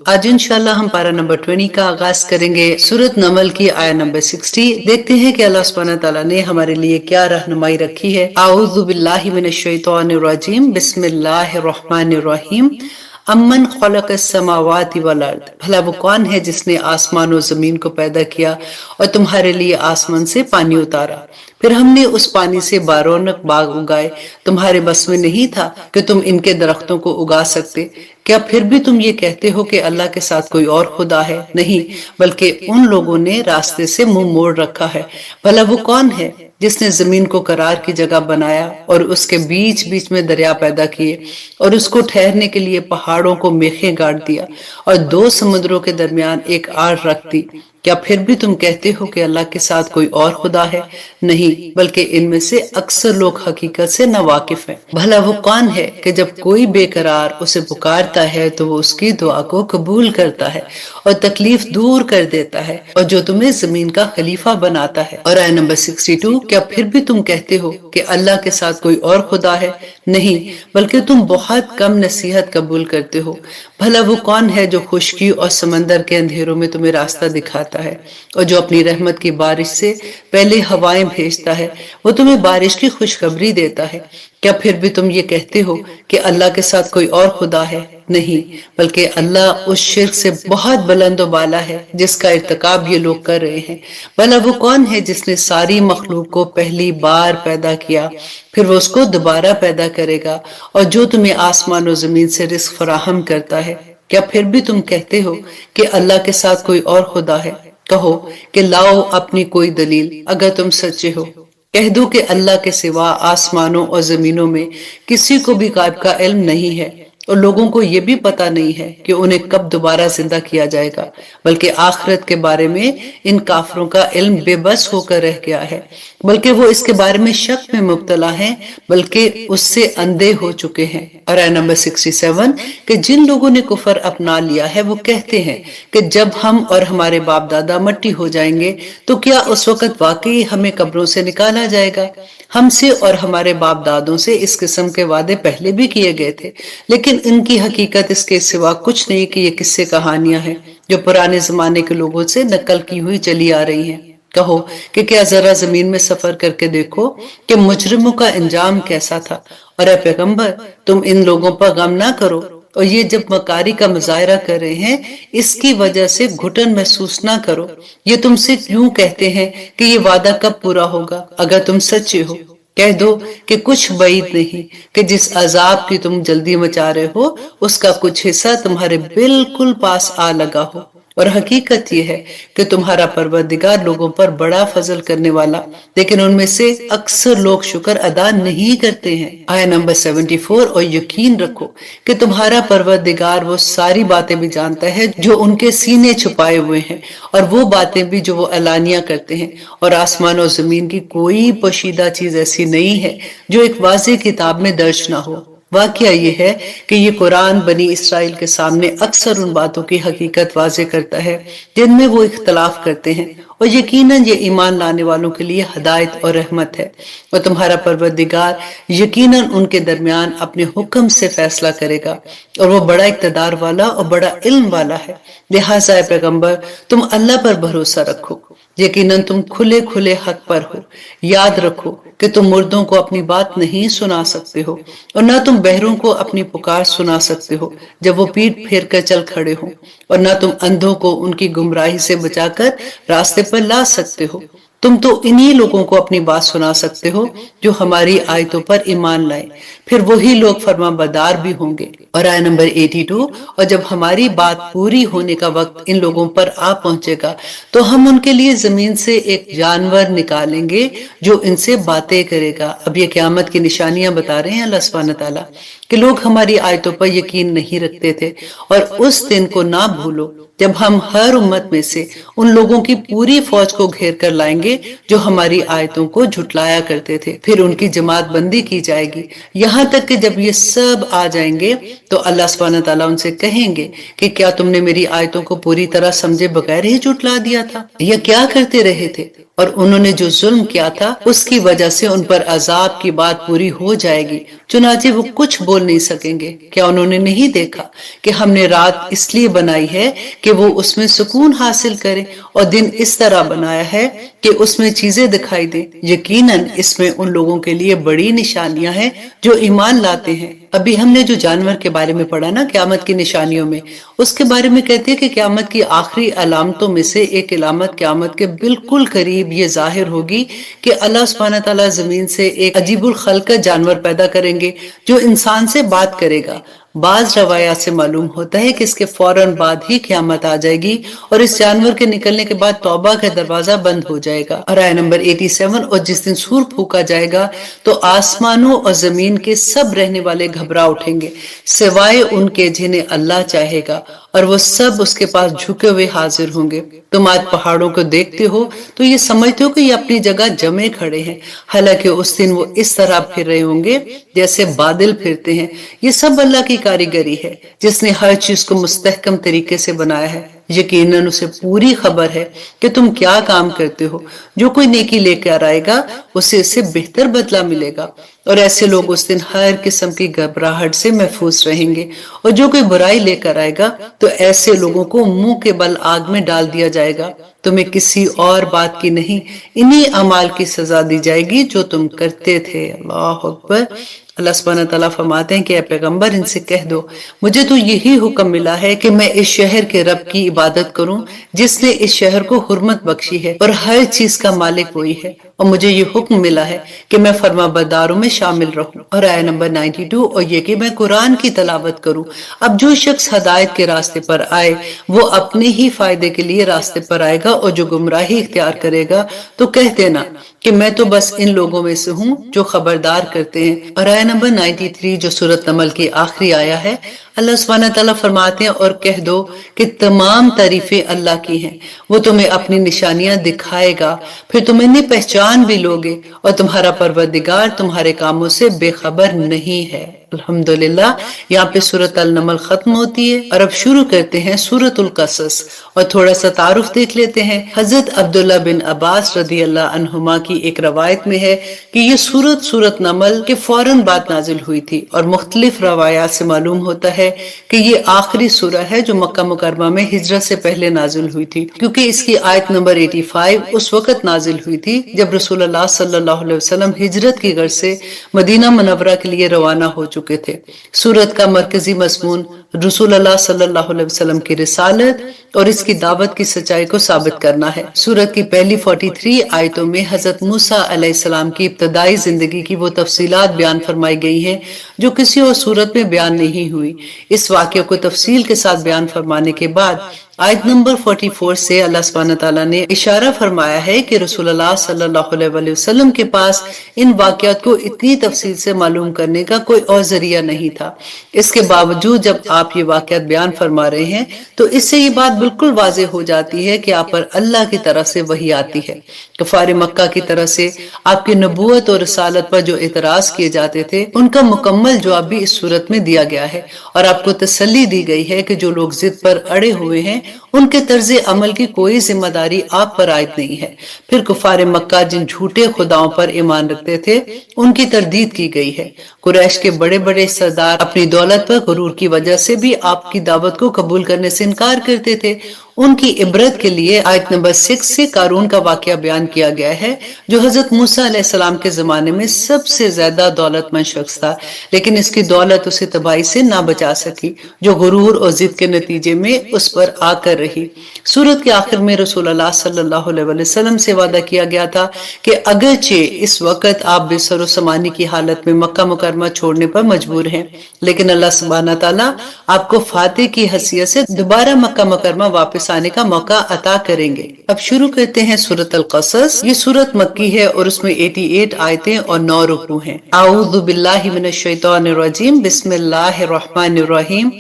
आज इंशाल्लाह हम पारा नंबर 20 का आगाज करेंगे। सूरत नमल की आया नंबर 60। देखते हैं कि अल्लाह सुब्हानहू तआला ने हमारे लिए क्या रहनुमाई रखी है। आऊज़ु बिल्लाहि मिनश शैतानिर रजीम, बिस्मिल्लाहिर रहमानिर रहीम। अम्मन खलक़स समावाति वल अर्द, भला वो कौन है जिसने आसमान और जमीन को पैदा किया और तुम्हारे लिए आसमान से पानी उतारा, फिर हमने उस पानी से बारौनक बाग उगाए। तुम्हारे बस में नहीं था कि तुम इनके दरख्तों को उगा सकते। क्या फिर भी तुम ये कहते हो कि अल्लाह के साथ कोई और खुदा है? नहीं, बल्कि उन लोगों ने रास्ते से मुंह मोड़ रखा है। भला वो कौन है जिसने जमीन को करार की जगह बनाया और उसके बीच बीच में दरिया पैदा किए और उसको ठहरने के लिए पहाड़ों को मेखें गाड़ दिया और दो समुद्रों के दरमियान एक आड़ रख दी। क्या फिर भी तुम कहते हो कि अल्लाह के साथ कोई और खुदा है? नहीं, बल्कि इनमें से अक्सर लोग हकीकत से नावाकिफ हैं। भला वो कौन है कि जब कोई बेकरार उसे पुकारता है तो वो उसकी दुआ को कबूल करता है और तकलीफ दूर कर देता है, और जो तुम्हें जमीन का खलीफा बनाता है। और आया नंबर 62, क्या फिर भी तुम कहते हो कि अल्लाह के साथ कोई और खुदा है? नहीं, बल्कि तुम बहुत कम नसीहत कबूल करते हो। भला वो कौन है जो खुश्की और समंदर के अंधेरों में तुम्हें रास्ता दिखाता है, और जो अपनी रहमत की बारिश से पहले हवाएं भेजता है, वो तुम्हें बारिश की खुशखबरी देता है। क्या फिर भी तुम ये कहते हो कि अल्लाह के साथ कोई और खुदा है? नहीं, बल्कि अल्लाह उस शिर्क से बहुत बुलंद बाला है जिसका इर्तिकाब ये लोग कर रहे हैं। भला वो कौन है जिसने सारी मखलूक को पहली बार पैदा किया, फिर वो उसको दोबारा पैदा करेगा, और जो तुम्हें आसमान और जमीन से रिस्क फराहम करता है। क्या फिर भी तुम कहते हो कि अल्लाह के साथ कोई और खुदा है? कहो कि लाओ अपनी कोई दलील अगर तुम सच्चे हो। कह दो कि अल्लाह के सिवा आसमानों और जमीनों में किसी को भी गायब का इल्म नहीं है, और लोगों को यह भी पता नहीं है कि उन्हें कब दोबारा जिंदा किया जाएगा, बल्कि आखिरत के बारे में इन काफरों का इल्म बेबस होकर रह गया है, बल्कि वो इसके बारे में शक में मुब्तला हैं, बल्कि उससे अंधे हो चुके हैं। और आया नंबर 67 कि जिन लोगों ने कुफर अपना लिया है वो कहते हैं कि जब हम और हमारे बाप दादा मट्टी हो जाएंगे तो क्या उस वक्त वाकई हमें कब्रों से निकाला जाएगा? हमसे और हमारे बाप दादों से इस किस्म के वादे पहले भी किए गए थे, लेकिन इनकी हकीकत इसके सिवा कुछ नहीं कि ये किस्से कहानियां हैं जो पुराने जमाने के लोगों से नकल की हुई चली आ रही हैं। कहो कि क्या जरा जमीन में सफर करके देखो कि मुजरिमों का अंजाम कैसा था, और ऐ पैगंबर तुम इन लोगों पर गम ना करो, और ये जब मकारी का मुजाहरा कर रहे हैं इसकी वजह से घुटन महसूस ना करो। ये तुमसे क्यों कहते हैं कि ये वादा कब पूरा होगा? अगर तुम सच्चे हो कह दो कि कुछ बईद नहीं कि जिस अजाब की तुम जल्दी मचा रहे हो उसका कुछ हिस्सा तुम्हारे बिल्कुल पास आ लगा हो, और हकीकत यह है कि तुम्हारा परवरदिगार लोगों पर बड़ा फजल करने वाला, लेकिन उनमें से अक्सर लोग शुक्र अदा नहीं करते हैं। आया नंबर 74, और यकीन रखो कि तुम्हारा परवरदिगार वो सारी बातें भी जानता है जो उनके सीने छुपाए हुए हैं, और वो बातें भी जो वो एलानिया करते हैं, और आसमान और जमीन की कोई पोशीदा चीज ऐसी नहीं है जो एक वाज़ेह किताब में दर्ज ना हो। वाकया ये है कि ये कुरान बनी इसराइल के सामने अक्सर उन बातों की हकीकत वाज़े करता है जिनमें वो इख्तलाफ करते हैं, और यकीनन ये ईमान लाने वालों के लिए हदायत और रहमत है। और तुम्हारा परवरदिगार यकीनन उनके दरमियान अपने हुक्म से फैसला करेगा, और वो बड़ा इक़्तिदार वाला और बड़ा इल्म वाला है। लिहाजा पैगंबर तुम अल्लाह पर भरोसा रखो, यकीनन तुम खुले खुले हक पर हो। याद रखो कि तुम मुर्दों को अपनी बात नहीं सुना सकते हो, और न तुम बहरों को अपनी पुकार सुना सकते हो जब वो पीठ फेर कर चल खड़े हो, और न तुम अंधों को उनकी गुमराही से बचाकर रास्ते पर ला सकते हो। तुम तो इन्हीं लोगों को अपनी बात सुना सकते हो जो हमारी आयतों पर ईमान लाए, फिर वही लोग फरमाबरदार भी होंगे। और आया नंबर 82, और जब हमारी बात पूरी होने का वक्त इन लोगों पर आ पहुंचेगा तो हम उनके लिए जमीन से एक जानवर निकालेंगे जो इनसे बातें करेगा। अब ये क़यामत की निशानियां बता रहे हैं अल्लाह सुब्हानहू तआला कि लोग हमारी आयतों पर यकीन नहीं रखते थे, और उस दिन को ना भूलो जब हम हर उम्मत में से उन लोगों की पूरी फौज को घेर कर लाएंगे जो हमारी आयतों को झुटलाया करते थे। फिर उनकी जमात बंदी की जाएगी, यहाँ तक कि जब ये सब आ जाएंगे تو अल्लाह सुब्हानहू तआला उनसे कहेंगे कि क्या तुमने मेरी आयतों को पूरी तरह समझे बगैर ही झुठला दिया था, या क्या करते रहे थे? और उन्होंने जो जुल्म किया था उसकी वजह से उन पर अजाब की बात पूरी हो जाएगी, चुनाचे वो कुछ बोल नहीं सकेंगे। क्या उन्होंने नहीं देखा कि हमने रात इसलिए बनाई है कि वो उसमें सुकून हासिल करे और दिन इस तरह बनाया है कि उसमें चीजें दिखाई दे। यकीनन इसमें उन लोगों के लिए बड़ी निशानियां हैं जो ईमान लाते हैं। अभी हमने जो जानवर के बारे में पढ़ा ना क़यामत की निशानियों में, उसके बारे में कहते हैं कि क़यामत की आखिरी अलामतों में से एक अलामत क़यामत के बिल्कुल करीब ये जाहिर होगी कि अल्लाह सुब्हानहू तआला जमीन से एक अजीबुल खल्क़त जानवर पैदा करेंगे जो इंसान से बात करेगा। बाज रवायात से मालूम होता है कि इसके फौरन बाद ही क़यामत आ जाएगी और इस जानवर के निकलने के बाद तौबा का दरवाजा बंद हो जाएगा। और आया नंबर 87, और जिस दिन सूर फूका जाएगा तो आसमानों और जमीन के सब रहने वाले घबरा उठेंगे सिवाय उनके जिन्हें अल्लाह चाहेगा, और वो सब उसके पास झुके हुए हाजिर होंगे। तुम आज पहाड़ों को देखते हो तो ये समझते हो कि ये अपनी जगह जमे खड़े हैं, हालांकि उस दिन वो इस तरह फिर रहे होंगे जैसे बादल फिरते हैं। ये सब अल्लाह की कारीगरी है जिसने हर चीज को मुस्तहकम तरीके से बनाया है। यकीनन उसे पूरी खबर है कि तुम क्या काम करते हो। जो कोई नेकी लेकर आएगा उसे इससे बेहतर बदला मिलेगा, और ऐसे लोग उस दिन हर किस्म की घबराहट से महफूज रहेंगे। और जो कोई बुराई लेकर आएगा तो ऐसे लोगों को मुंह के बल आग में डाल दिया जाएगा। तुम्हें किसी और बात की नहीं, इन्हीं अमाल की सजा दी जाएगी जो तुम करते थे। अल्लाह अकबर। अल्लाह सुब्हानहू तआला फरमाते हैं कि ऐ पैगंबर, इनसे कह दो मुझे तो यही हुक्म मिला है कि मैं इस शहर के रब की इबादत करूं जिसने इस शहर को हुर्मत बख्शी है और हर चीज का मालिक वही है, और मुझे ये हुक्म मिला है कि मैं फरमाबरदारों में शामिल रहूं। और आया नंबर 92, और ये कि मैं कुरान की तलावत करूं। अब जो शख्स हदायत के रास्ते पर आए वो अपने ही फायदे के लिए रास्ते पर आएगा, और जो गुमराही इख्तियार करेगा तो कह देना कि मैं तो बस इन लोगों में से हूँ जो खबरदार करते हैं। और आया नंबर 93 जो सूरत नमल की आखिरी आया है, अल्लाह सुब्हानहू तआला फरमाते हैं और कह दो कि तमाम तारीफें अल्लाह की हैं, वो तुम्हें अपनी निशानियां दिखाएगा, फिर तुम इन्हें पहचान भी लोगे, और तुम्हारा परवरदिगार तुम्हारे कामों से बेखबर नहीं है। अल्हम्दुलिल्लाह। यहाँ पे सूरत अल नमल खत्म होती है और अब शुरू करते हैं सूरतुल कसस, और थोड़ा सा तारुफ देख लेते हैं। हजरत अब्दुल्ला बिन अब्बास रदी अल्लाह अन्हुमा की एक रवायत में है कि ये सूरत नमल के फौरन बाद नाजिल हुई थी, और मुख्तलिफ रवायात से मालूम होता है कि ये आखिरी सूरह है जो मक्का मुकरमा में हिजरत से पहले नाजिल हुई थी, क्योंकि इसकी आयत नंबर 85 उस वक्त नाजिल हुई थी जब रसूलुल्लाह सल्लल्लाहु अलैहि वसल्लम हिजरत की गर्ज से मदीना मुनव्वरा के लिए रवाना हो चुके थे। सूरत का मरकजी मजमून रसूलुल्लाह सल्लल्लाहु अलैहि वसल्लम की रिसालत और इसकी दावत की सच्चाई को साबित करना है। सूरत की पहली 43 आयतों में हजरत मूसा अलैहिस्सलाम की इब्तदाई जिंदगी की वो तफसीलात बयान फरमाई गई हैं जो किसी और सूरत में बयान नहीं हुई। इस वाक़े को तफसील के साथ बयान फरमाने के बाद आयत नंबर 44 से अल्लाह सुब्हानहू तआला ने इशारा फरमाया है कि रसूलुल्लाह सल्लल्लाहु अलैहि वसल्लम के पास इन वाक़यात को इतनी तफसील से मालूम करने का कोई और जरिया नहीं था। इसके बावजूद जब आप ये वाक़यात बयान फरमा रहे हैं तो इससे ये बात बिल्कुल वाज़ेह हो जाती है कि आप पर अल्लाह की तरफ से वही आती है। कफार मक्का की तरफ से आपकी नबूवत और रसालत पर जो एतराज किए जाते थे उनका मुकम्मल जवाब भी इस सूरत में दिया गया है, और आपको तसल्ली दी गई है कि जो लोग जिद पर अड़े हुए हैं उनके तर्ज अमल की कोई जिम्मेदारी आप पर आयद नहीं है। फिर कुफार मक्का जिन झूठे खुदाओं पर ईमान रखते थे उनकी तरदीद की गई है। कुरैश के बड़े बड़े सरदार अपनी दौलत पर गुरूर की वजह से भी आपकी दावत को कबूल करने से इनकार करते थे। उनकी इबरत के लिए आयत नंबर 6 से कारून का वाकया बयान किया गया है जो हजरत मूसा अलैहिस्सलाम के जमाने में सबसे ज्यादा दौलतमंद शख्स था, लेकिन इसकी दौलत उसे तबाही से ना बचा सकी जो गुरूर और जिद के नतीजे में उस पर आकर रही। सूरत के आखिर में रसूलुल्लाह सल्लल्लाहु अलैहि वसल्लम से वादा किया गया था कि अगरचे इस वक्त आप बेसरो समानी की हालत में मक्का मुकरमा छोड़ने पर मजबूर हैं, लेकिन अल्लाह सुब्हानहू तआला आपको फातिह की हैसियत से दोबारा मक्का मुकरमा वापस आने का मौका अता करेंगे। अब शुरू करते हैं सूरत अल कसस। ये सूरत मक्की है और उसमें 88 आयतें और 9 रुकू हैं। आऊज़ु बिल्लाहि मिनश शैतानिर रजीम, बिस्मिल्लाहिर रहमानिर रहीम।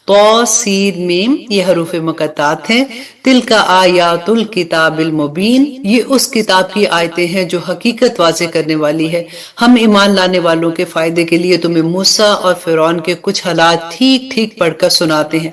तो सीन मीम ये हरूफ मुकत्तात हैं। तिल का आयातुल किताबिल मुबीन ये उस किताब की आयतें हैं जो हकीकत वाज़े करने वाली है। हम ईमान लाने वालों के फायदे के लिए तुम्हें मूसा और फिरौन के कुछ हालात ठीक ठीक पढ़कर सुनाते हैं।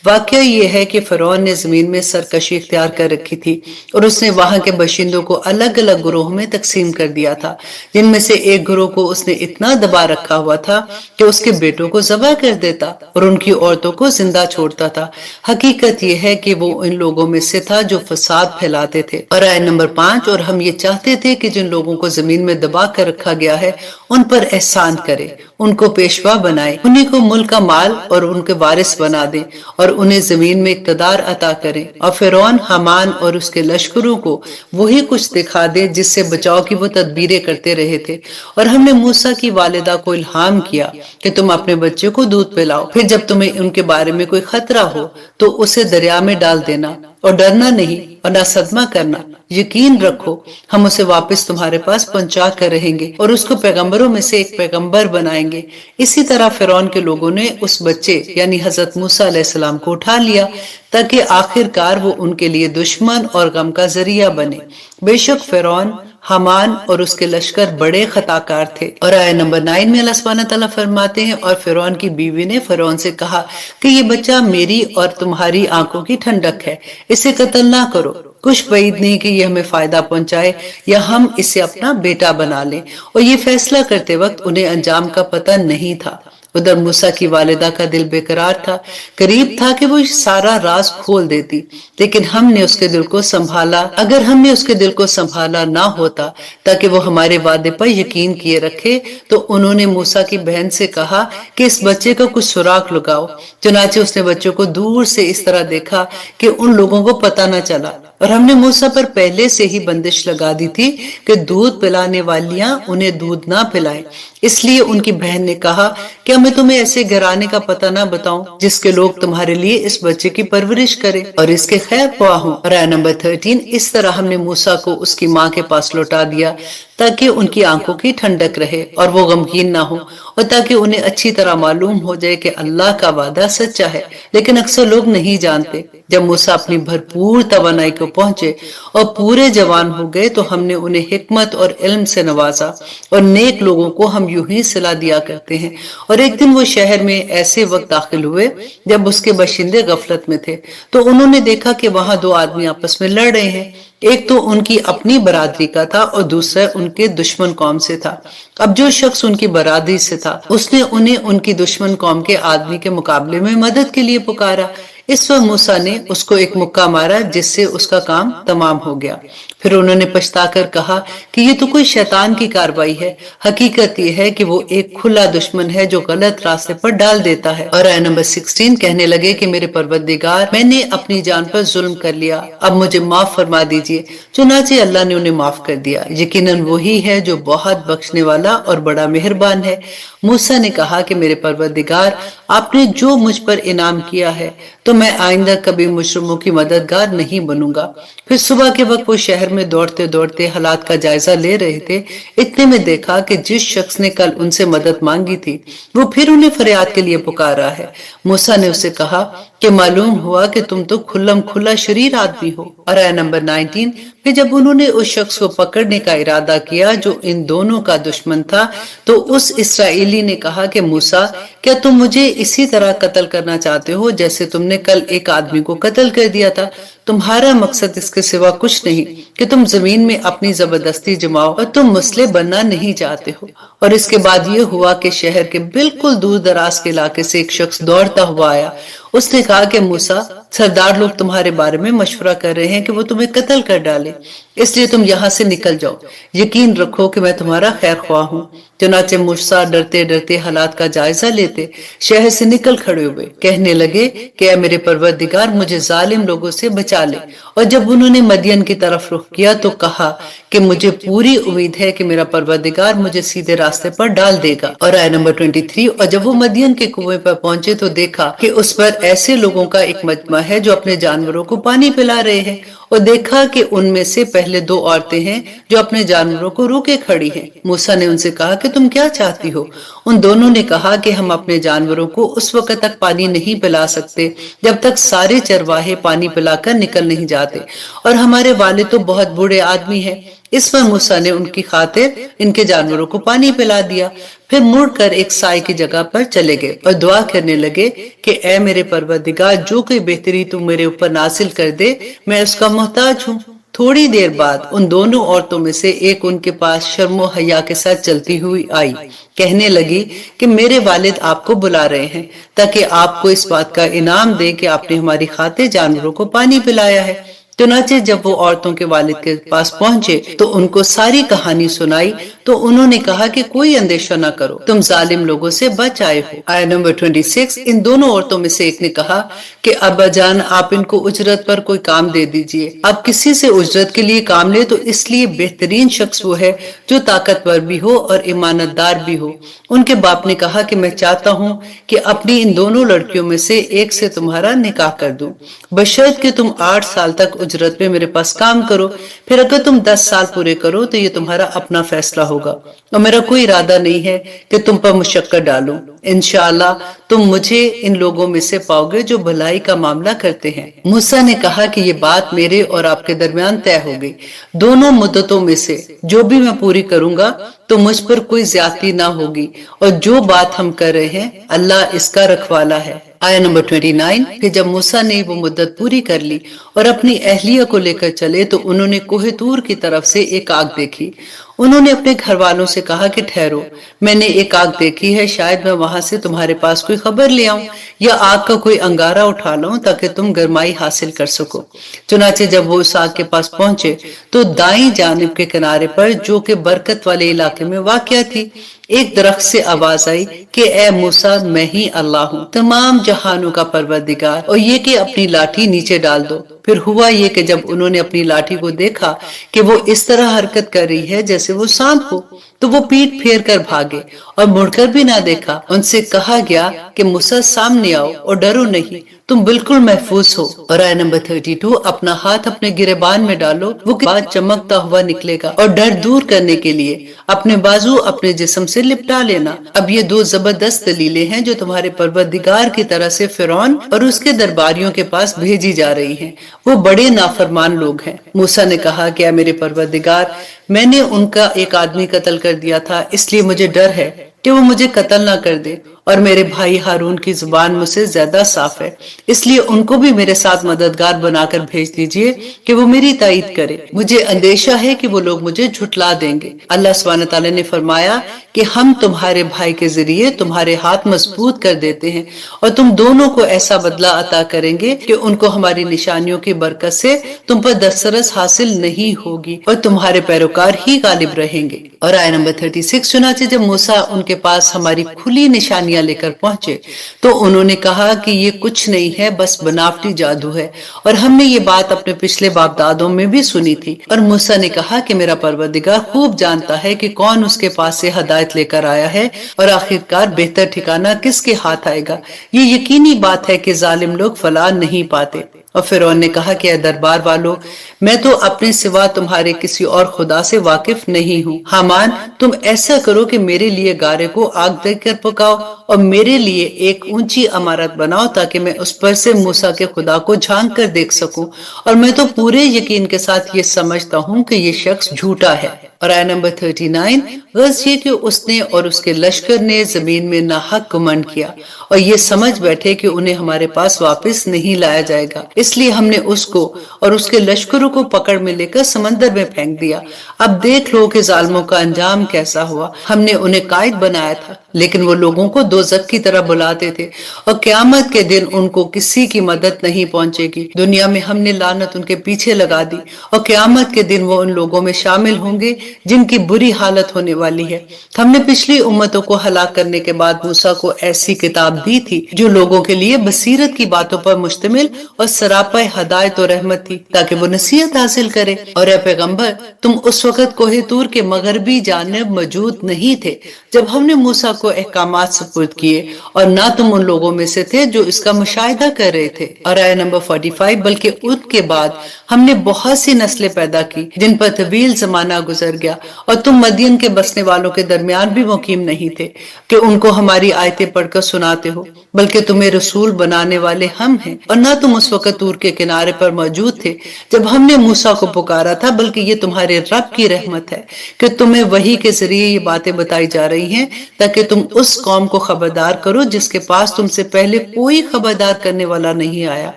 वाकया ये है कि फिरौन ने जमीन में सरकशी इख्तियार कर रखी थी और उसने वहां के बशिंदों को अलग अलग ग्रोह में तकसीम कर दिया था, जिनमें से एक ग्रोह को उसने इतना दबा रखा हुआ था कि उसके बेटों को ज़बह कर देता और उनकी औरतों को जिंदा छोड़ता था। हकीकत यह है कि वो इन लोगों में से था जो फसाद फैलाते थे। और आयत नंबर 5, और हम ये चाहते थे कि जिन लोगों को जमीन में दबा कर रखा गया है उन पर एहसान करे, उनको पेशवा बनाए, उन्हीं को मुल्क का माल और उनके वारिस बना दे और उन्हें जमीन में इक्तदार अता करें। और फिरौन, हमान और उसके लश्करों को वही कुछ दिखा दे जिससे बचाव की वो तदबीरें करते रहे थे। और हमने मूसा की वालिदा को इल्हाम किया कि तुम अपने बच्चे को दूध पिलाओ, फिर जब तुम्हें उनके बारे में कोई खतरा हो तो उसे दरिया में डाल देना और डरना नहीं और ना सदमा करना। यकीन रखो हम उसे वापस तुम्हारे पास पहुंचा कर रहेंगे और उसको पैगंबरों में से एक पैगंबर बनाएंगे। इसी तरह फिरौन के लोगों ने उस बच्चे यानी हजरत मूसा अलैहिस्सलाम को उठा लिया ताकि आखिरकार वो उनके लिए दुश्मन और गम का जरिया बने। बेशक फिरौन, हमान और उसके लश्कर बड़े खताकार थे। और आयत नंबर 9 में अल्लाह सुब्हानहू तआला फरमाते हैं, और फिरौन की बीवी ने फिरौन से कहा कि ये बच्चा मेरी और तुम्हारी आंखों की ठंडक है, इसे कत्ल ना करो। कुछ बैद नहीं कि ये हमें फायदा पहुंचाए या हम इसे अपना बेटा बना लें। और ये फैसला करते वक्त उन्हें अंजाम का पता नहीं था। उधर मूसा की वालिदा का दिल बेकरार था, करीब था कि वो सारा राज खोल देती, लेकिन हमने उसके दिल को संभाला। अगर हमने उसके दिल को संभाला ना होता ताकि वो हमारे वादे पर यकीन किए रखे, तो उन्होंने मूसा की बहन से कहा कि इस बच्चे का कुछ सुराग लगाओ। चुनाचे उसने बच्चों को दूर से इस तरह देखा कि उन लोगों को पता न चला। और हमने मूसा पर पहले से ही बंदिश लगा दी थी कि दूध पिलाने वालियां उन्हें दूध ना पिलाएं। इसलिए उनकी बहन ने कहा कि मैं तुम्हें ऐसे घराने का पता ना बताऊं जिसके लोग तुम्हारे लिए इस बच्चे की परवरिश करें और इसके खैर ख्वाह हों। और आयत नंबर 13, इस तरह हमने मूसा को उसकी माँ के पास लौटा दिया ताकि उनकी आंखों की ठंडक रहे और वो गमगीन ना हो, और ताकि उन्हें अच्छी तरह मालूम हो जाए कि अल्लाह का वादा सच्चा है। लेकिन अक्सर लोग नहीं जानते। जब मूसा अपनी भरपूर तवानाई को पहुंचे और पूरे जवान हो गए तो हमने उन्हें हिकमत और इल्म से नवाजा, और नेक लोगों को हम यूं ही सिला दिया करते हैं। और एक दिन वो शहर में ऐसे वक्त दाखिल हुए जब उसके बशिंदे गफलत में थे, तो उन्होंने देखा कि वहां दो आदमी आपस में लड़ रहे हैं। एक तो उनकी अपनी बरादरी का था और दूसरा उनके दुश्मन कौम से था। अब जो शख्स उनकी बरादरी से था उसने उन्हें उनकी दुश्मन कौम के आदमी के मुकाबले में मदद के लिए पुकारा। इस वक्त मूसा ने उसको एक मुक्का मारा जिससे उसका काम तमाम हो गया। फिर उन्होंने पछताकर कहा कि ये तो कोई शैतान की कार्रवाई है। हकीकत ये है कि वो एक खुला दुश्मन है जो गलत रास्ते पर डाल देता है। और आयत नंबर 16 कहने लगे कि मेरे परवरदिगार, मैंने अपनी जान पर जुल्म कर लिया, अब मुझे माफ फरमा दीजिए। चुनाचे अल्लाह ने उन्हें माफ कर दिया। यकीनन वही है जो बहुत बख्शने वाला और बड़ा मेहरबान है। मूसा ने कहा कि मेरे परवरदिगार, आपने जो मुझ पर इनाम किया है तो मैं आइंदा कभी मुजरिमों की मददगार नहीं बनूंगा। फिर सुबह के वक्त वो शहर में दौड़ते दौड़ते हालात का जायजा ले रहे थे। इतने में देखा कि जिस शख्स ने कल उनसे मदद मांगी थी वो फिर उन्हें फरियाद के लिए पुकार रहा है। मूसा ने उसे कहा कि मालूम हुआ कि तुम तो खुल्लम खुल्ला शरीर आदमी हो। और आयत नंबर 19, फिर जब उन्होंने उस शख्स को पकड़ने का इरादा किया जो इन दोनों का दुश्मन था, तो उस इसराइली ने कहा कि मूसा, क्या तुम मुझे इसी तरह कत्ल करना चाहते हो जैसे तुमने कल एक आदमी को कत्ल कर दिया था? तुम्हारा मकसद इसके सिवा कुछ नहीं कि तुम जमीन में अपनी जबरदस्ती जमाओ और तुम मुस्लिम बनना नहीं चाहते हो। और इसके बाद ये हुआ कि शहर के बिल्कुल दूर दराज के इलाके से एक शख्स दौड़ता हुआ आया। उसने कहा कि मूसा, सरदार लोग तुम्हारे बारे में मशवरा कर रहे हैं कि वो तुम्हें कत्ल कर डाले, इसलिए तुम यहाँ से निकल जाओ। यकीन रखो कि मैं तुम्हारा खैर ख्वाह हूँ। चुनाचे मूसा डरते डरते हालात का जायजा लेते शहर से निकल खड़े हुए, कहने लगे कि ऐ मेरे परवरदिगार, मुझे जालिम लोगों से बचा ले। और जब उन्होंने मदियन की तरफ रुख किया तो कहा कि मुझे पूरी उम्मीद है कि मेरा परवरदिगार मुझे सीधे रास्ते पर डाल देगा। और आयत नंबर 23, और जब वो मदियन के कुएं पर पहुंचे तो देखा कि उस पर ऐसे लोगों का एक मजमा है जो अपने जानवरों को पानी पिला रहे हैं, और देखा कि उनमें से पहले दो औरतें हैं जो अपने जानवरों को रोके खड़ी हैं। मूसा ने उनसे कहा कि तुम क्या चाहती हो? उन दोनों ने कहा कि हम अपने जानवरों को उस वक्त तक पानी नहीं पिला सकते जब तक सारे चरवाहे पानी पिलाकर निकल नहीं जाते, और हमारे वालिद तो बहुत बूढ़े आदमी हैं। इस पर मूसा ने उनकी खातिर इनके जानवरों को पानी पिला दिया। फिर मुड़कर एक साई की जगह पर चले गए और दुआ करने लगे कि ए मेरे परवरदिगार, जो कोई बेहतरी तू मेरे ऊपर नासिल कर दे, मैं उसका मोहताज हूँ। थोड़ी देर बाद उन दोनों औरतों में से एक उनके पास शर्मो हया के साथ चलती हुई आई। कहने लगी कि मेरे वालिद आपको बुला रहे हैं ताकि आपको इस बात का इनाम दे कि आपने हमारी खातिर जानवरों को पानी पिलाया है। चुनाचे जब वो औरतों के वालिद के पास पहुंचे तो उनको सारी कहानी सुनाई, तो उन्होंने कहा कि कोई अंदेशा न करो, तुम जालिम लोगों से बच आए हो। आयत नंबर 26, इन दोनों औरतों में से एक ने कहा कि अब्बा जान, आप इनको उजरत पर कोई काम दे दीजिए। आप किसी से उजरत के लिए काम ले तो इसलिए बेहतरीन शख्स वो है जो ताकतवर भी हो और ईमानदार भी हो। उनके बाप ने कहा कि मैं चाहता हूँ कि अपनी इन दोनों लड़कियों में से एक से तुम्हारा निकाह कर दूं, बशर्त कि तुम 8 साल तक उजरत में मेरे पास काम करो। फिर अगर तुम 10 साल पूरे करो तो ये तुम्हारा अपना फैसला होगा, और मेरा कोई इरादा नहीं है कि तुम पर मुशक्कत डालूं। इंशाअल्लाह तुम मुझे इन लोगों में से पाओगे जो भलाई का मामला करते हैं। मूसा ने कहा कि ये बात मेरे और आपके दरमियान तय हो गई। दोनों मुद्दतों में से जो भी मैं पूरी करूंगा तो मुझ पर कोई ज्यादती ना होगी, और जो बात हम कर रहे हैं अल्लाह इसका रखवाला है। आया नंबर 29 कि जब मूसा ने वो मुद्दत पूरी कर ली और अपनी अहलिया को लेकर चले तो उन्होंने कोहे तूर की तरफ से एक आग देखी। उन्होंने अपने घर वालों से कहा कि ठहरो, मैंने एक आग देखी है, शायद मैं वहां से तुम्हारे पास कोई खबर ले आऊं या आग का कोई अंगारा उठा लाऊं ताकि तुम गरमाई हासिल कर सको। चुनाचे जब वो उस आग के पास पहुंचे तो दाईं जानिब के किनारे पर, जो कि बरकत वाले इलाके में वाक़या थी, एक दरख्त से आवाज आई कि ए मूसा, मैं ही अल्लाह हूँ, तमाम जहानों का परवरदिगार, और ये कि अपनी लाठी नीचे डाल दो। फिर हुआ ये कि जब उन्होंने अपनी लाठी को देखा कि वो इस तरह हरकत कर रही है जैसे वो सांप हो, तो वो पीठ फेर कर भागे और मुड़कर भी ना देखा। उनसे कहा गया कि मूसा, सामने आओ और डरो नहीं, तुम बिल्कुल महफूज हो। और आयत नंबर 32, अपना हाथ अपने गिरेबान में डालो, वो बाद चमकता हुआ निकलेगा, और डर दूर करने के लिए अपने बाजू अपने जिस्म से लिपटा लेना। अब ये दो जबरदस्त दलीलें हैं जो तुम्हारे परवरदिगार की तरह से फिरौन और उसके दरबारियों के पास भेजी जा रही हैं। वो बड़े नाफरमान लोग हैं। मूसा ने कहा, क्या मेरे परवरदिगार, मैंने उनका एक आदमी कत्ल कर दिया था, इसलिए मुझे डर है कि वो मुझे कत्ल ना कर दे, और मेरे भाई हारून की जुबान मुझसे ज्यादा साफ है, इसलिए उनको भी मेरे साथ मददगार बनाकर भेज दीजिए कि वो मेरी ताईद करे। मुझे अंदेशा है कि वो लोग मुझे झुटला देंगे। अल्लाह सुब्हानहू तआला ने फरमाया कि हम तुम्हारे भाई के जरिए तुम्हारे हाथ मजबूत कर देते हैं, और तुम दोनों को ऐसा बदला अता करेंगे कि उनको हमारी निशानियों की बरकत से तुम पर दस्तरस हासिल नहीं होगी, और तुम्हारे पैरोकार ही गालिब रहेंगे। और आयत नंबर 36, चुनाचे जब मूसा उनके पास हमारी खुली निशानियां लेकर पहुंचे तो उन्होंने कहा कि ये कुछ नहीं है, बस बनावटी जादू है, और हमने ये बात अपने पिछले बाप दादों में भी सुनी थी। और मूसा ने कहा कि मेरा परवरदिगार खूब जानता है कि कौन उसके पास से हदायत लेकर आया है, और आखिरकार बेहतर ठिकाना किसके हाथ आएगा। ये यकीनी बात है कि जालिम लोग फलाह नहीं पाते। और फिरौन ने कहा कि दरबार वालों, मैं तो अपने सिवा तुम्हारे किसी और खुदा से वाकिफ नहीं हूँ। हामान, तुम ऐसा करो कि मेरे लिए गारे को आग देकर पकाओ और मेरे लिए एक ऊंची इमारत बनाओ ताकि मैं उस पर से मूसा के खुदा को झांक कर देख सकूं, और मैं तो पूरे यकीन के साथ ये समझता हूँ कि ये शख्स झूठा है। और आयत नंबर 39, गर्ज ये कि उसने और उसके लश्कर ने जमीन में नाहक घमंड किया और ये समझ बैठे कि उन्हें हमारे पास वापस नहीं लाया जाएगा, इसलिए हमने उसको और उसके लश्करों को पकड़ में लेकर समंदर में फेंक दिया। अब देख लो कि जालिमों का अंजाम कैसा हुआ। हमने उन्हें कायद बनाया था, लेकिन वो लोगों को दोज़ख की तरह बुलाते थे, और क़यामत के दिन उनको किसी की मदद नहीं पहुंचेगी। दुनिया में हमने लानत उनके पीछे लगा दी, और क़यामत के दिन वो उन लोगों में शामिल होंगे जिनकी बुरी हालत होने वाली है। हमने पिछली उम्मतों को हलाक करने के बाद मूसा को ऐसी किताब दी थी जो लोगों के लिए बसीरत की बातों पर मुश्तमिल और सरापा हदायत और रहमत थी, ताकि वो नसीहत हासिल करे। और ए पैगंबर, तुम उस वक्त कोहे तूर के मगरबी जानिब मौजूद नहीं थे जब हमने मूसा सबको अहकामात सुपुर्द किए और ना तुम उन लोगों में से थे जो इसका मुशाहिदा कर रहे थे। और आया नंबर 45, बल्कि उनके बाद हमने बहुत सी नस्लें पैदा की जिन पर तवील जमाना गुजर गया और तुम मदियन के बसने वालों के दरमियान भी मुकीम नहीं थे कि उनको हमारी आयतें पढ़कर सुनाते हो, बल्कि तुम्हें रसूल बनाने वाले हम हैं। और ना तुम उस वक्त तूर के किनारे पर मौजूद थे जब हमने मूसा को पुकारा था, बल्कि ये तुम्हारे रब की रहमत है कि तुम्हें वही के जरिए ये बातें बताई जा रही हैं ताकि तुम उस कौम को खबरदार करो जिसके पास तुमसे पहले कोई खबरदार करने वाला नहीं आया,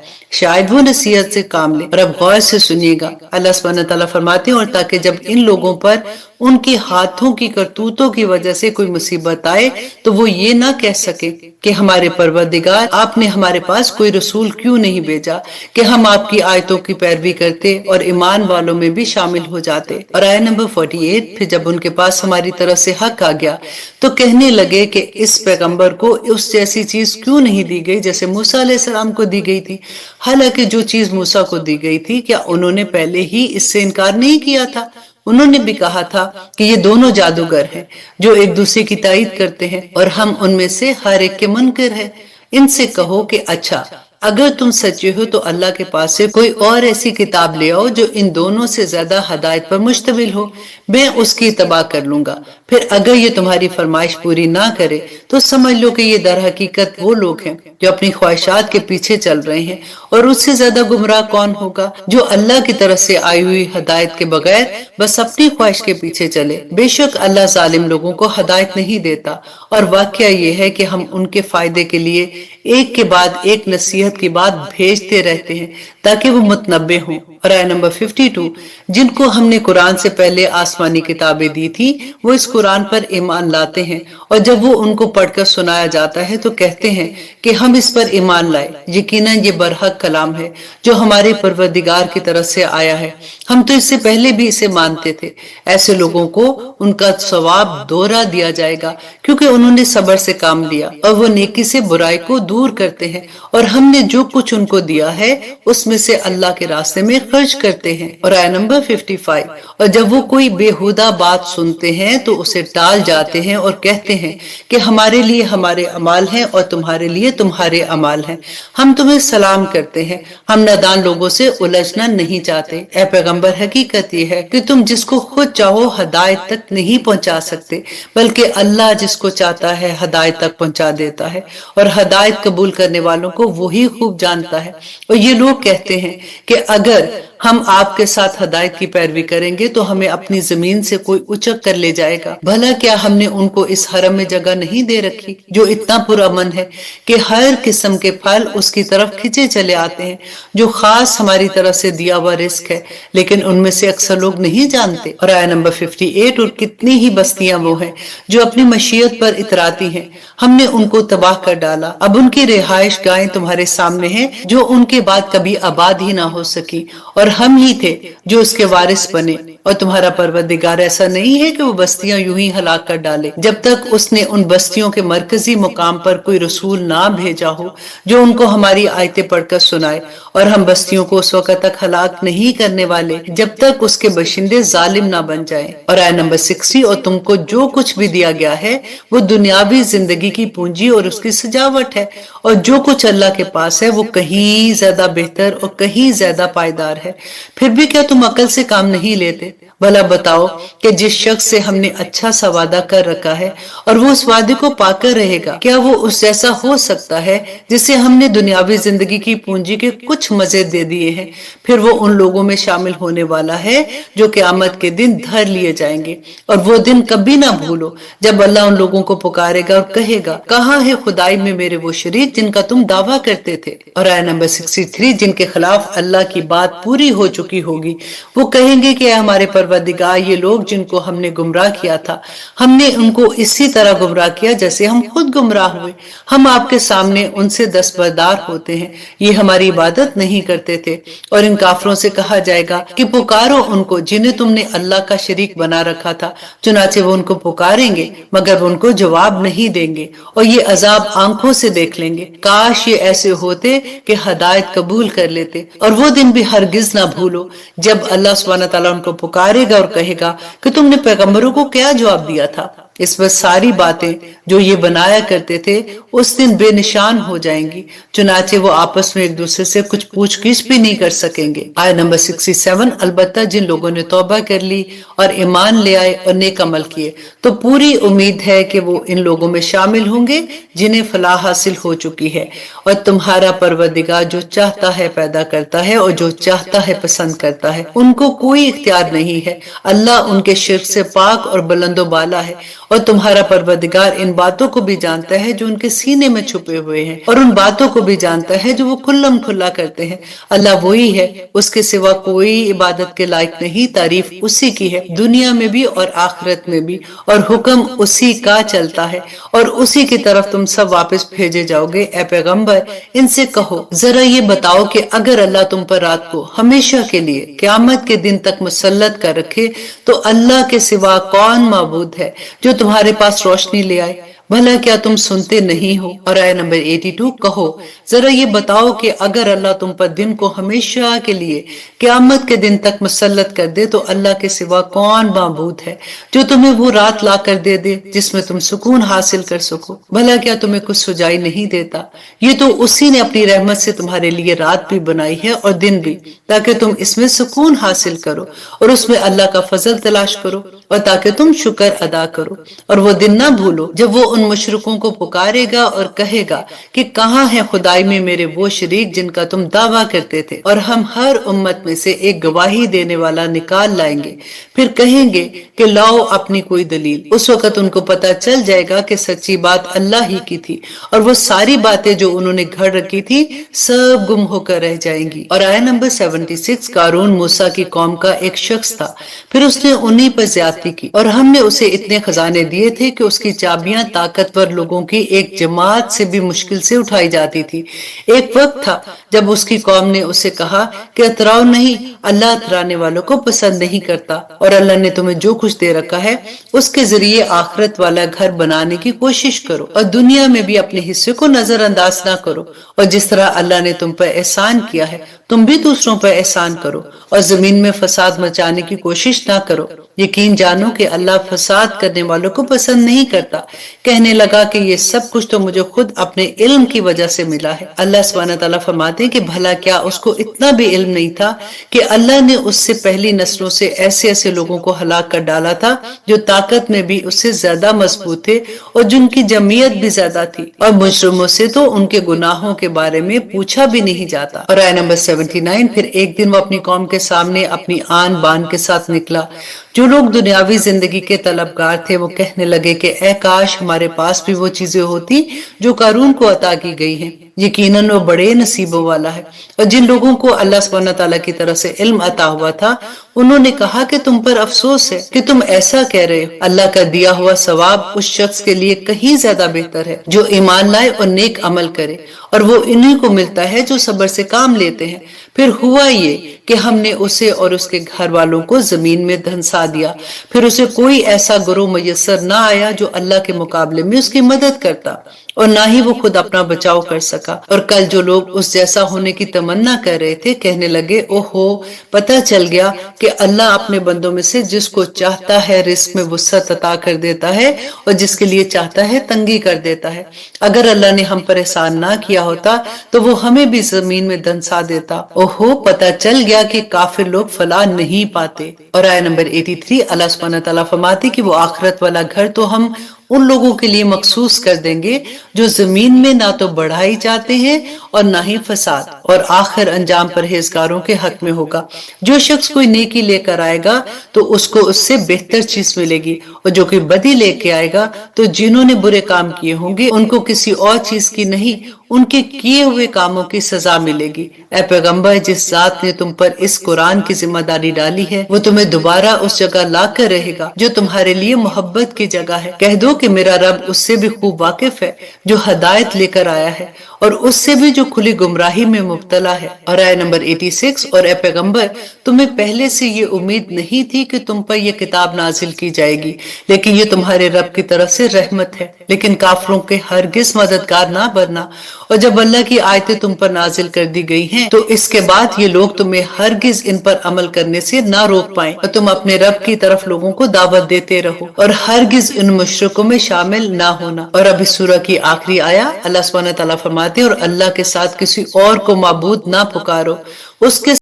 शायद वो नसीहत से काम ले। और अब गौर से सुनिएगा, अल्लाह सुब्हानहू व तआला फरमाते हैं, और ताकि जब इन लोगों पर उनके हाथों की करतूतों की वजह से कोई मुसीबत आए तो वो ये ना कह सके कि हमारे परवरदिगार आपने हमारे पास कोई रसूल क्यों नहीं भेजा कि हम आपकी आयतों की पैरवी करते और ईमान वालों में भी शामिल हो जाते। और आयत नंबर 48, फिर जब उनके पास हमारी तरफ से हक आ गया तो कहने लगे कि इस पैगंबर को उस जैसी चीज क्यों नहीं दी गई जैसे मूसा अलैहिस्सलाम को दी गई थी, हालांकि जो चीज मूसा को दी गई थी क्या उन्होंने पहले ही इससे इनकार नहीं किया था? उन्होंने भी कहा था कि ये दोनों जादूगर हैं जो एक दूसरे की तायीद करते हैं और हम उनमें से हर एक के मुनकर हैं। इनसे कहो कि अच्छा, अगर तुम सच्चे हो तो अल्लाह के पास से कोई और ऐसी किताब ले आओ जो इन दोनों से ज्यादा हदायत पर मुश्तमिल हो, मैं उसकी तबाह कर लूंगा। फिर अगर ये तुम्हारी फरमाइश पूरी ना करे तो समझ लो कि ये दर हकीकत वो लोग हैं जो अपनी ख्वाहिशात के पीछे चल रहे हैं, और उससे ज्यादा गुमराह कौन होगा जो अल्लाह की तरफ से आई हुई हदायत के बगैर बस अपनी ख्वाहिश के पीछे चले। बेशक अल्लाह जालिम लोगों को हदायत नहीं देता, और वाकया ये है कि हम उनके फायदे के लिए एक के बाद एक नसीहत की बात भेजते रहते हैं ताकि वो मुतनब्बे हों। और आयत नंबर 52, जिनको हमने कुरान से पहले आसमानी किताबें दी थी वो इस कुरान पर ईमान लाते हैं, और जब वो उनको पढ़कर सुनाया जाता है तो कहते हैं कि हम इस पर ईमान लाए, यकीनन ये बरहक कलाम है जो हमारे परवरदिगार की तरफ से आया है, हम तो इससे पहले भी इसे मानते थे। ऐसे लोगों को उनका सवाब दोहरा दिया जाएगा क्योंकि उन्होंने सब्र से काम लिया और वो नेकी से बुराई को दूर करते हैं, और हमने जो कुछ उनको दिया है उसमें से अल्लाह के रास्ते में खर्च करते हैं। और आयत नंबर 55, और जब वो कोई बेहुदा बात सुनते हैं तो उसे टाल जाते हैं और कहते हैं कि हमारे लिए हमारे अमाल हैं और तुम्हारे लिए तुम्हारे अमाल हैं, हम तुम्हें सलाम करते हैं, हम नादान लोगों से उलझना नहीं चाहते। ऐ पैगंबर, हकीकत ये है कि तुम जिसको खुद चाहो हदायत तक नहीं पहुंचा सकते, बल्कि अल्लाह जिसको चाहता है हदायत तक पहुंचा देता है, और हदायत कबूल करने वालों को वही खूब जानता है। और ये लोग कहते हैं कि अगर हम आपके साथ हदायत की पैरवी करेंगे तो हमें अपनी जमीन से कोई उचक कर ले जाएगा। भला क्या हमने उनको इस हरम में जगह नहीं दे रखी जो इतना पुरअमन है कि हर किस्म के फल उसकी तरफ खिंचे चले आते हैं, जो खास हमारी तरफ से दिया हुआ रिस्क है, लेकिन उनमें से अक्सर लोग नहीं जानते। और आयत नंबर 58, और कितनी ही बस्तियां वो हैं जो अपनी मशीयत पर इतराती हैं, हमने उनको तबाह कर डाला, अब उनकी रिहाइश गाहें तुम्हारे सामने हैं जो उनके बाद कभी आबाद ही ना हो सकी, और हम ही थे जो उसके वारिस बने। और तुम्हारा परवरदिगार ऐसा नहीं है कि वो बस्तियां यूं ही हलाक कर डाले जब तक उसने उन बस्तियों के मरकजी मुकाम पर कोई रसूल ना भेजा हो जो उनको हमारी आयतें पढ़कर सुनाए, और हम बस्तियों को उस वक्त तक हलाक नहीं करने वाले जब तक उसके बशिंदे जालिम ना बन जाएं। और आयत नंबर 60, और तुमको जो कुछ भी दिया गया है वो दुनियावी जिंदगी की पूंजी और उसकी सजावट है, और जो कुछ अल्लाह के पास है वो कहीं ज्यादा बेहतर और कहीं ज्यादा पायदार है। फिर भी क्या तुम अकल से काम नहीं लेते? भला बताओ कि जिस शख्स से हमने अच्छा सा वादा कर रखा है और वो उस वादे को पाकर रहेगा, क्या वो उस जैसा हो सकता है जिसे हमने दुनियावी जिंदगी की पूंजी के कुछ मजे दे दिए हैं? फिर वो उन लोगों में शामिल होने वाला है जो क़यामत के दिन धर लिए जाएंगे, और वो दिन कभी ना भूलो जब अल्लाह उन लोगों को पुकारेगा और कहेगा, कहाँ है खुदाई में मेरे वो शरीक जिनका तुम दावा करते थे? और आयत नंबर 63, जिनके खिलाफ अल्लाह की बात पूरी हो चुकी होगी, वो कहेंगे कि हमारे परवरदिगार, ये लोग जिनको हमने गुमराह किया था हमने उनको इसी तरह गुमराह किया जैसे हम खुद गुमराह हुए, हम आपके सामने उनसे दस्तबरदार होते हैं, ये हमारी इबादत नहीं करते थे। और इन काफरों से कहा जाएगा कि पुकारो उनको जिन्हें तुमने अल्लाह का शरीक बना रखा था, चुनाचे वो उनको पुकारेंगे मगर वो उनको जवाब नहीं देंगे और ये अजाब आंखों से देख लेंगे। काश ये ऐसे होते कि हदायत कबूल कर लेते। और वो दिन भी हरगिज ना भूलो जब अल्लाह सुब्हानहू व तआला उनको पुकारेगा और कहेगा कि तुमने पैगंबरों को क्या जवाब दिया था। इस पर सारी बातें जो ये बनाया करते थे उस दिन बेनिशान हो जाएंगी, चुनाचे वो आपस में एक दूसरे से कुछ पूछगिछ भी नहीं कर सकेंगे। आयत नंबर 67, अलबत्ता जिन लोगों ने तौबा कर ली और ईमान ले आए और नेक अमल किए तो पूरी उम्मीद है कि वो इन लोगों में शामिल होंगे जिन्हें फलाह हासिल हो चुकी है। और तुम्हारा परवरदिगार जो चाहता है पैदा करता है और जो चाहता है पसंद करता है, उनको कोई इख्तियार नहीं है। अल्लाह उनके शिर्क से पाक और बुलंदो बाला है। और तुम्हारा परवरदिगार इन बातों को भी जानता है जो उनके सीने में छुपे हुए हैं और उन बातों को भी जानता है जो वो खुल्लम खुल्ला करते हैं। अल्लाह वही है, उसके सिवा कोई इबादत के लायक नहीं। तारीफ उसी की है दुनिया में भी और आखिरत में भी, और हुक्म उसी का चलता है और उसी की तरफ तुम सब वापस भेजे जाओगे। ए पैगंबर, इनसे कहो जरा ये बताओ कि अगर अल्लाह तुम पर रात को हमेशा के लिए क़यामत के दिन तक मुसल्लत कर रखे तो अल्लाह के सिवा कौन माबूद है जो तुम्हारे पास रोशनी ले आए? भला क्या तुम सुनते नहीं हो? और आयत नंबर 82, कहो जरा ये बताओ कि अगर अल्लाह तुम पर दिन को हमेशा के लिए क़यामत के दिन तक मुसल्लत कर दे तो अल्लाह के सिवा कौन माबूद है जो तुम्हें वो रात ला कर दे दे जिसमें तुम सुकून हासिल कर सको? भला क्या तुम्हें कुछ सुझाई नहीं देता? ये तो उसी ने अपनी रहमत से तुम्हारे लिए रात भी बनाई है और दिन भी, ताकि तुम इसमें सुकून हासिल करो और उसमें अल्लाह का फजल तलाश करो और ताकि तुम शुक्र अदा करो। और वो दिन ना भूलो जब वो उन मुशरिकों को पुकारेगा और कहेगा कि कहाँ है खुदाई में मेरे वो शरीक जिनका तुम दावा करते थे, और हम हर उम्मत में से एक गवाही देने वाला निकाल लाएंगे। फिर कहेंगे कि लाओ अपनी कोई दलील। उस वक्त उनको पता चल जाएगा कि सच्ची बात अल्लाह ही की थी और वो सारी बातें जो उन्होंने घड़ रखी थी सब गुम होकर रह जाएंगी। और आयत नंबर 76, कारून मूसा की कौम का एक शख्स था, फिर उसने उन्हीं पर ज्यादती की और हमने उसे इतने खजाने दिए थे कि उसकी चाबियां ताकतवर लोगों की एक जमात से भी मुश्किल से उठाई जाती थी। एक वक्त था जब उसकी कौम ने उसे कहा कि अतराओ नहीं, अल्लाह अतराने वालों को पसंद नहीं करता, और अल्लाह ने तुम्हें जो कुछ दे रखा है उसके जरिए आखिरत वाला घर बनाने की कोशिश करो और दुनिया में भी अपने हिस्से को नजरअंदाज ना करो। और जिस तरह अल्लाह ने तुम पर एहसान किया है तुम भी दूसरों पर एहसान करो और जमीन में फसाद मचाने की कोशिश ना करो। यकीन जानो कि अल्लाह फसाद करने वालों को पसंद नहीं करता। कहने लगा कि ये सब कुछ तो मुझे खुद अपने इल्म की वजह से मिला है। अल्लाह सुब्हानहू व तआला फरमाते हैं कि भला क्या उसको इतना भी इल्म नहीं था कि अल्लाह ने उससे पहली नस्लों से ऐसे ऐसे लोगों को हलाक कर डाला था जो ताकत में भी उससे ज्यादा मजबूत थे और जिनकी जमीयत भी ज्यादा थी, और मुजरिमों से तो उनके गुनाहों के बारे में पूछा भी नहीं जाता। और आयत नंबर 79, फिर एक दिन वो अपनी कौम के सामने अपनी आन बान के साथ निकला। जो लोग दुनियावी जिंदगी के तलबगार थे वो कहने लगे कि ऐ काश हमारे पास भी वो चीजें होती जो कारून को अता की गई हैं। यकीनन वो बड़े नसीबों वाला है। और जिन लोगों को अल्लाह सुब्हानहू व तआला की तरफ से इल्म अता हुआ था उन्होंने कहा कि तुम पर अफसोस है कि तुम ऐसा कह रहे हो। अल्लाह का दिया हुआ सवाब उस शख्स के लिए कहीं ज्यादा बेहतर है जो ईमान लाए और नेक अमल करे, और वो इन्हीं को मिलता है जो सब्र से काम लेते हैं। फिर हुआ ये कि हमने उसे और उसके घर वालों को जमीन में धंसा दिया, फिर उसे कोई ऐसा गुरोह मुयस्सर ना आया जो अल्लाह के मुकाबले में उसकी मदद करता, और ना ही वो खुद अपना बचाव कर सका। और कल जो लोग उस जैसा होने की तमन्ना कर रहे थे कहने लगे, ओहो, पता चल गया कि अल्लाह अपने बंदों में से जिसको चाहता है रिस्क में वुसअत अता कर देता है और जिसके लिए चाहता है तंगी कर देता है। अगर अल्लाह ने हम पर एहसान ना किया होता तो वो हमें भी जमीन में धंसा देता। ओहो, पता चल गया कि काफिर लोग फलाह नहीं पाते। और आयत नंबर 83, अल्लाह सुब्हानहू व तआला फरमाते कि वो आखिरत वाला घर तो हम उन लोगों के लिए मखसूस कर देंगे जो जमीन में ना तो बढ़ाई जाते हैं और ना ही फसाद, और आखिर अंजाम परहेजगारों के हक में होगा। जो शख्स कोई नेकी लेकर आएगा तो उसको उससे बेहतर चीज मिलेगी, और जो कोई बदी लेके आएगा तो जिन्होंने बुरे काम किए होंगे उनको किसी और चीज की नहीं उनके किए हुए कामों की सजा मिलेगी। ऐ पैगंबर, जिस जात ने तुम पर इस कुरान की जिम्मेदारी डाली है वो तुम्हें दोबारा उस जगह ला कर रहेगा जो तुम्हारे लिए मोहब्बत की जगह है। कह दो کہ میرا رب उससे भी खूब वाकिफ है जो हदायत लेकर आया है और उससे भी जो खुली गुमराही में मुब्तला है। और आयत नंबर 86, और ए पैगंबर तुम्हें पहले से ये उम्मीद नहीं थी कि तुम पर यह किताब नाजिल की जाएगी, लेकिन ये तुम्हारे रब की तरफ से रहमत है, लेकिन काफरों के हरगिज मददगार ना बनना। और जब अल्लाह की आयतें तुम पर नाजिल कर दी गई हैं तो इसके बाद ये लोग तुम्हें हरगिज इन पर अमल करने से ना रोक पाए, और तुम अपने रब की तरफ लोगों को दावत देते रहो और हरगिज इन मुशरिकों में शामिल ना होना। और अब इस सूरह की आखिरी आया अल्लाह सुब्हानहू व तआला फरमाते और अल्लाह के साथ किसी और को माबूद ना पुकारो, उसके